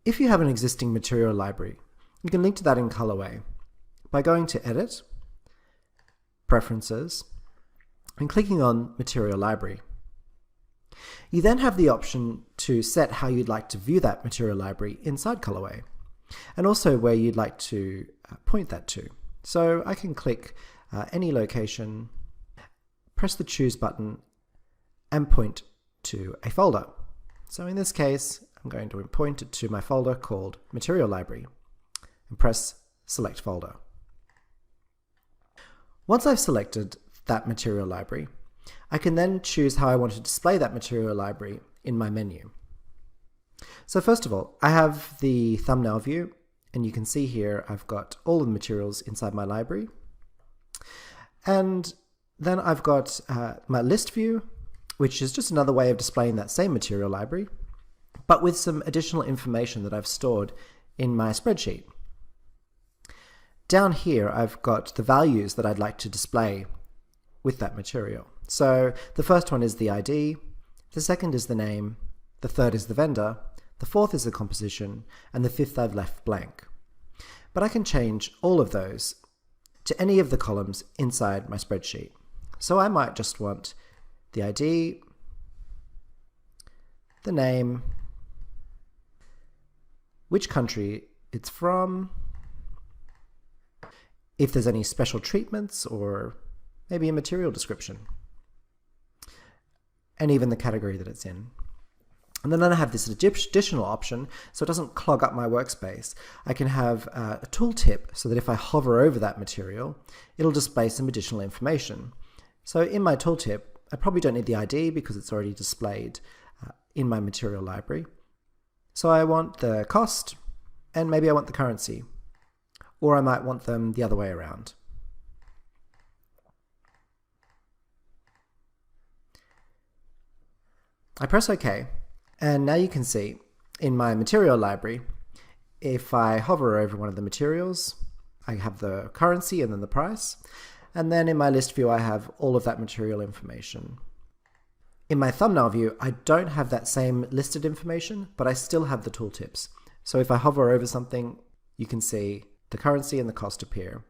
If you have an existing material library, you can link to that in Colorway by going to Edit, Preferences, and clicking on Material Library. You then have the option to set how you'd like to view that material library inside Colorway, and also where you'd like to point that to. So I can click any location, press the Choose button, and point to a folder. So in this case, I'm going to point it to my folder called Material Library, and press Select Folder. Once I've selected that material library, I can then choose how I want to display that material library in my menu. So first of all, I have the thumbnail view, and you can see here I've got all of the materials inside my library. And then I've got my list view, which is just another way of displaying that same material library, but with some additional information that I've stored in my spreadsheet. Down here, I've got the values that I'd like to display with that material. So the first one is the ID, the second is the name, the third is the vendor, the fourth is the composition, and the fifth I've left blank. But I can change all of those to any of the columns inside my spreadsheet. So I might just want the ID, the name, which country it's from, if there's any special treatments, or maybe a material description, and even the category that it's in. And then I have this additional option, so it doesn't clog up my workspace. I can have a tooltip so that if I hover over that material, it'll display some additional information. So in my tooltip, I probably don't need the ID because it's already displayed in my material library. So I want the cost, and maybe I want the currency, or I might want them the other way around. I press OK, and now you can see in my material library, if I hover over one of the materials, I have the currency and then the price, and then in my list view I have all of that material information. In my thumbnail view, I don't have that same listed information, but I still have the tooltips. So if I hover over something, you can see the currency and the cost appear.